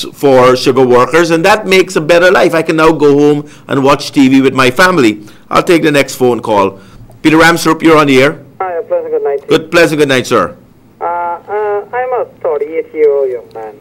for sugar workers, and that makes a better life. I can now go home and watch TV with my family. I'll take the next phone call. Peter Ramsaroop, you're on the air. Hi, a pleasant good night. Pleasant good night, sir. I'm a 38-year-old young man.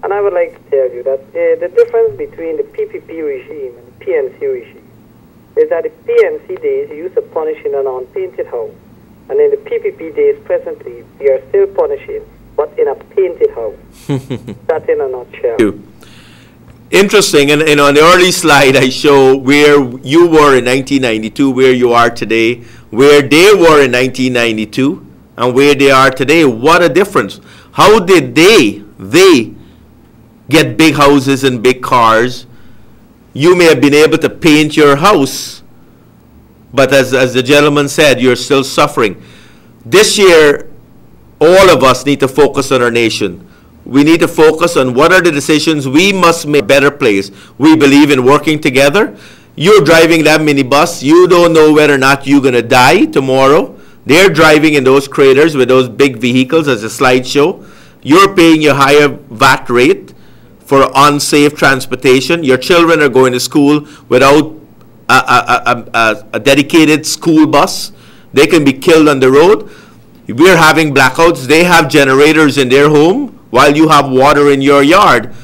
And I would like to tell you that the difference between the PPP regime and the PNC regime is that the PNC days you used to punish in an unpainted house, and in the PPP days presently we are still punishing, but in a painted house. That's in a nutshell. Interesting, and on the early slide I show where you were in 1992, where you are today, where they were in 1992, and where they are today. What a difference. How did they get big houses and big cars? You may have been able to paint your house, but as the gentleman said, you're still suffering. This year, all of us need to focus on our nation. We need to focus on what are the decisions we must make a better place. We believe in working together. You're driving that minibus. You don't know whether or not you're going to die tomorrow. They're driving in those craters with those big vehicles as a slideshow. You're paying your higher VAT rate for unsafe transportation. Your children are going to school without a dedicated school bus. They can be killed on the road. We're having blackouts. They have generators in their home while you have water in your yard.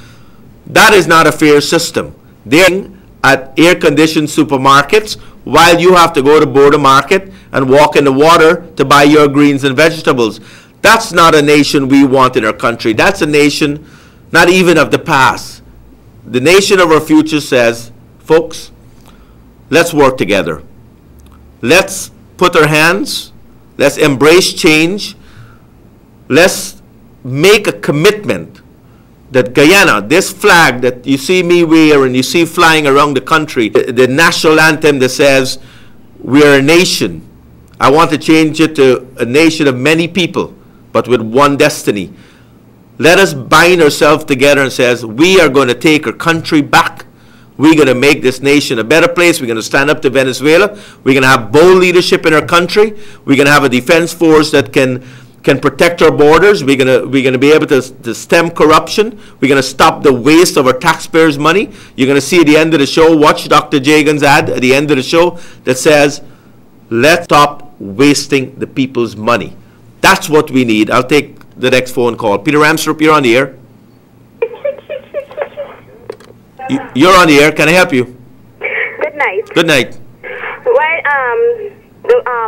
That is not a fair system. They're at air-conditioned supermarkets while you have to go to Border Market and walk in the water to buy your greens and vegetables. That's not a nation we want in our country. That's a nation not even of the past. The nation of our future says, folks, let's work together. Let's put our hands, let's embrace change, let's make a commitment that Guyana, this flag that you see me wear and you see flying around the country, the national anthem that says we're a nation. I want to change it to a nation of many people, but with one destiny. Let us bind ourselves together and says we are going to take our country back. We're going to make this nation a better place. We're going to stand up to Venezuela. We're going to have bold leadership in our country. We're going to have a defense force that can protect our borders. We're going to be able to stem corruption. We're going to stop the waste of our taxpayers' money. You're going to see at the end of the show, watch Dr. Jagan's ad at the end of the show that says, let's stop wasting the people's money. That's what we need. I'll take the next phone call. Peter Ramsaroop, you're on the air. You're on the air. Can I help you? Good night. Good night.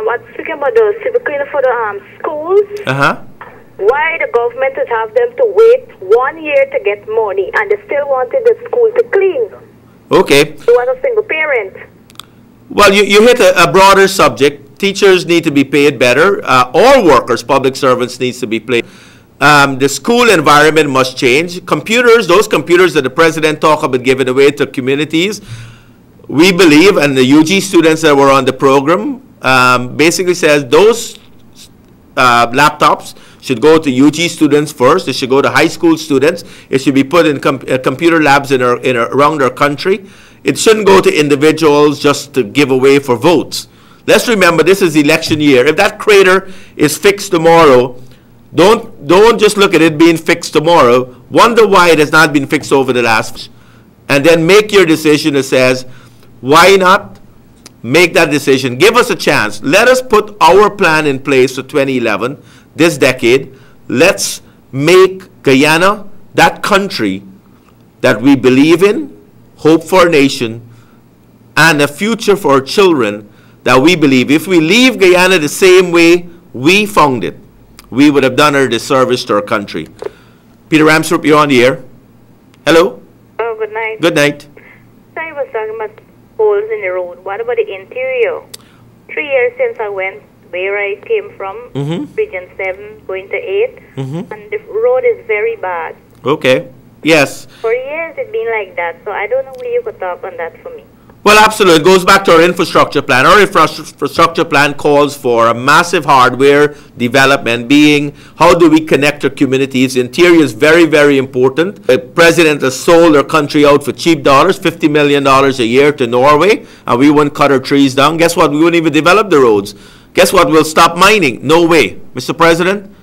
What's speaking about the civic cleaner for the schools? Why the government would have them to wait 1 year to get money, and they still wanted the school to clean? Okay. You want a single parent? Well, you hit a broader subject. Teachers need to be paid better. All workers, public servants, needs to be paid. The school environment must change. Computers, those computers that the president talked about giving away to communities, we believe, and the UG students that were on the program, basically says those laptops should go to UG students first. They should go to high school students. It should be put in computer labs around our country. It shouldn't go to individuals just to give away for votes. Let's remember this is election year. If that crater is fixed tomorrow, don't just look at it being fixed tomorrow. Wonder why it has not been fixed over the last, and then make your decision that says, why not make that decision? Give us a chance. Let us put our plan in place for 2011, this decade. Let's make Guyana that country that we believe in, hope for our nation, and a future for our children that we believe. If we leave Guyana the same way we found it, we would have done a disservice to our country. Peter Ramsaroop, you're on the air. Hello? Oh, good night. Good night. So I was talking about holes in the road. What about the interior? 3 years since I went where I came from, Region 7 going to 8, and the road is very bad. Okay. Yes. For years it's been like that, so I don't know where you could talk on that for me. Well, absolutely. It goes back to our infrastructure plan. Our infrastructure plan calls for a massive hardware development, being how do we connect our communities. Interior is very, very important. The president has sold our country out for cheap dollars, $50 million a year to Norway, and we wouldn't cut our trees down. Guess what? We wouldn't even develop the roads. Guess what? We'll stop mining. No way. Mr. President,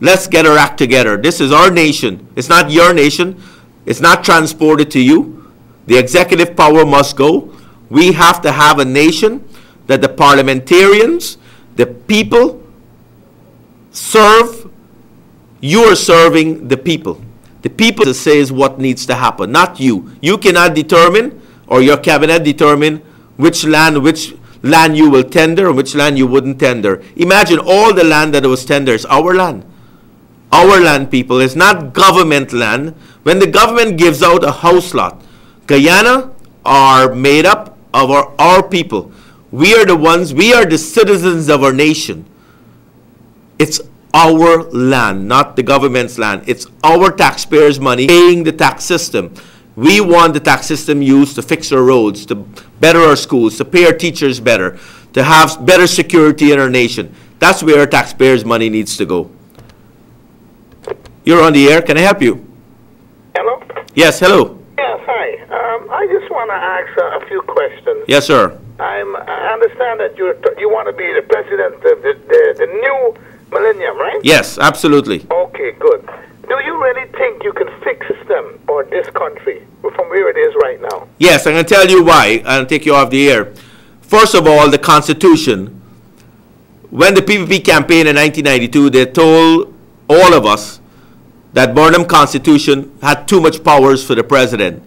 let's get our act together. This is our nation. It's not your nation. It's not transported to you. The executive power must go. We have to have a nation that the parliamentarians, the people, serve. You are serving the people. The people says what needs to happen, not you. You cannot determine, or your cabinet determine, which land you will tender and which land you wouldn't tender. Imagine all the land that was tendered is our land. Our land, people. It's not government land. When the government gives out a house lot, Guyana are made up of our people. We are the ones, we are the citizens of our nation. It's our land, not the government's land. It's our taxpayers' money paying the tax system. We want the tax system used to fix our roads, to better our schools, to pay our teachers better, to have better security in our nation. That's where our taxpayers' money needs to go. You're on the air. Can I help you? Hello? Yes, hello. Yes, hi. I just want to ask a few questions. Yes, sir. I understand that you want to be the president of the new millennium, right? Yes, absolutely. Okay, good. Do you really think you can fix them or this country from where it is right now? Yes, I'm going to tell you why. I'll take you off the air. First of all, the Constitution. When the PPP campaign in 1992, they told all of us that Burnham Constitution had too much powers for the president.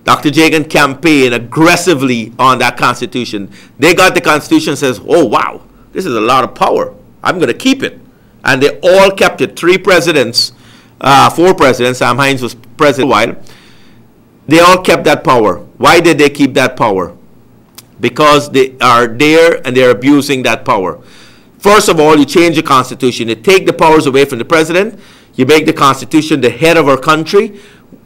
Dr. Jagan campaigned aggressively on that Constitution. They got the Constitution and says, oh, wow, this is a lot of power. I'm going to keep it. And they all kept it. 4 presidents, Sam Hines was president a while. They all kept that power. Why did they keep that power? Because they are there and they're abusing that power. First of all, you change the Constitution. You take the powers away from the president. You make the Constitution the head of our country.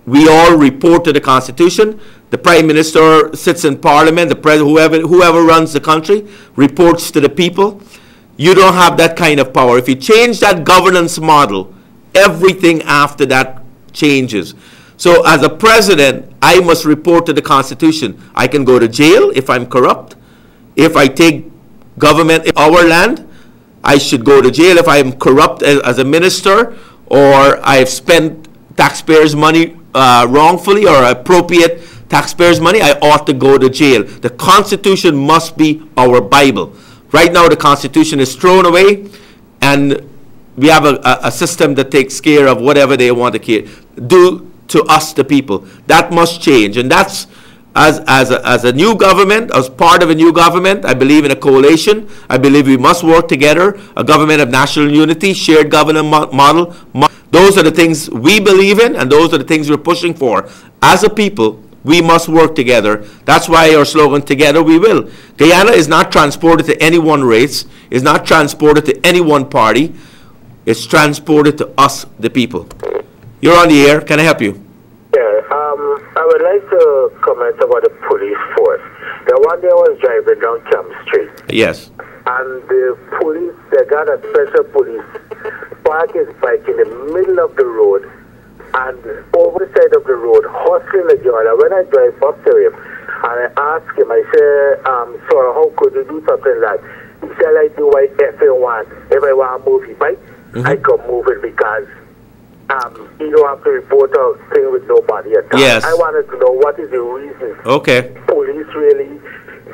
We all report to the Constitution. The Prime Minister sits in Parliament. The President, whoever runs the country, reports to the people. You don't have that kind of power. If you change that governance model, everything after that changes. So as a president, I must report to the Constitution. I can go to jail if I'm corrupt. If I take government in our land, I should go to jail if I'm corrupt as a minister, or I've spent taxpayers' money wrongfully or appropriate taxpayers' money, I ought to go to jail. The Constitution must be our Bible. Right now, the Constitution is thrown away, and we have a system that takes care of whatever they want to do to us, the people. That must change, and that's as a new government, as part of a new government. I believe in a coalition. I believe we must work together, a government of national unity, shared governance model. Those are the things we believe in, and those are the things we're pushing for. As a people, we must work together. That's why our slogan, Together We Will. Guyana is not transported to any one race, is not transported to any one party. It's transported to us, the people. You're on the air. Can I help you? Yeah, I would like to comment about the police force. The one day I was driving down Camp Street. Yes. And the police, they got a special police, park his bike in the middle of the road and over the side of the road, hustling the girl. And when I drive up to him, and I ask him, I say, sir, how could you do something like that? He said, I do what if I want. If I want to move his bike, I can move it because you don't have to report a thing with nobody at all. Yes. I wanted to know what is the reason police really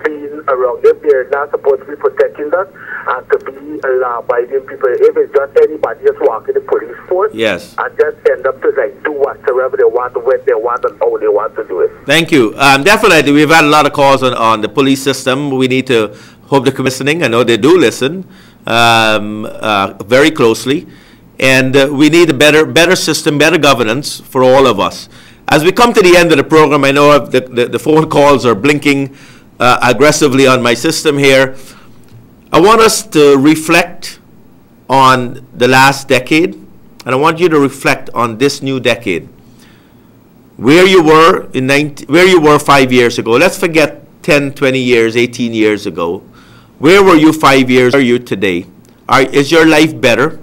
being around them. They're not supposed to be protecting us and to be law-abiding people. If it's just anybody just walking the police force, yes, and just end up to like do whatever they want, when they want, and how they want to do it. Thank you. Definitely, we've had a lot of calls on the police system. We need to hope they're listening. I know they do listen very closely. And we need a better system, better governance for all of us. As we come to the end of the program, I know the phone calls are blinking aggressively on my system here. I want us to reflect on the last decade, and I want you to reflect on this new decade. Where you were where you were 5 years ago. Let's forget 10, 20 years, 18 years ago. Where were you 5 years? Where are you today? Is your life better?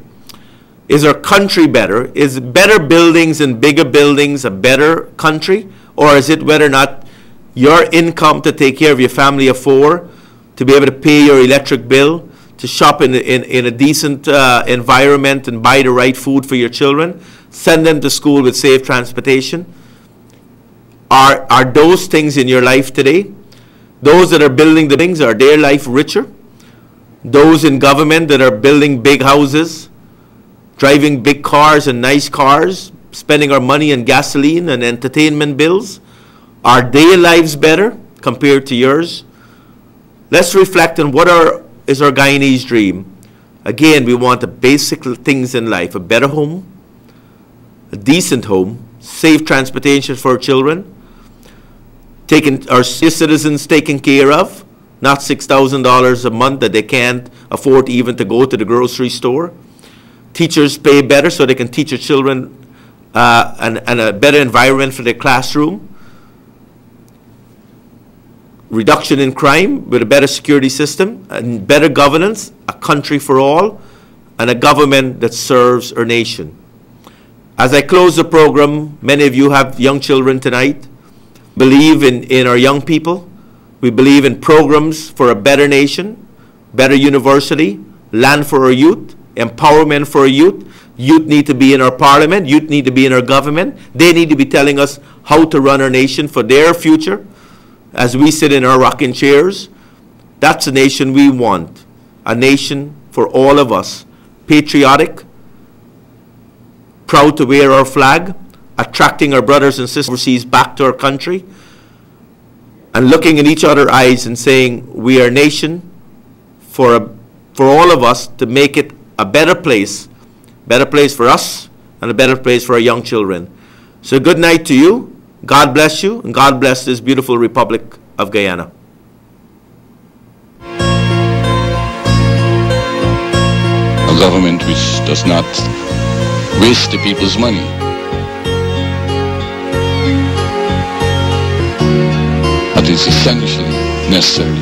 Is our country better? Is better buildings and bigger buildings a better country? Or is it whether or not your income to take care of your family of 4, to be able to pay your electric bill, to shop in a decent environment and buy the right food for your children, send them to school with safe transportation? Are those things in your life today? Those that are building the things, are their life richer? Those in government that are building big houses, driving big cars and nice cars, spending our money on gasoline and entertainment bills, are their lives better compared to yours? Let's reflect on what is our Guyanese dream. Again, we want the basic things in life: a better home, a decent home, safe transportation for our children, our citizens taken care of, not $6,000 a month that they can't afford even to go to the grocery store. Teachers pay better so they can teach your children and a better environment for their classroom. Reduction in crime with a better security system, and better governance, a country for all, and a government that serves our nation. As I close the program, many of you have young children tonight. Believe in our young people. We believe in programs for a better nation, better university, land for our youth, empowerment for our youth. Youth need to be in our parliament. Youth need to be in our government. They need to be telling us how to run our nation for their future. As we sit in our rocking chairs, that's a nation we want. A nation for all of us. Patriotic, proud to wear our flag, attracting our brothers and sisters overseas back to our country, and looking in each other's eyes and saying, we are a nation for all of us to make it a better place for us and a better place for our young children. So good night to you. God bless you, and God bless this beautiful Republic of Guyana. A government which does not waste the people's money. That is essentially necessary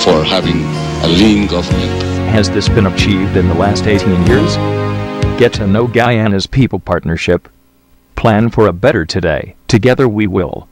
for having a lean government. Has this been achieved in the last 18 years? Get to know Guyana's People Partnership. Plan for a better today. Together we will.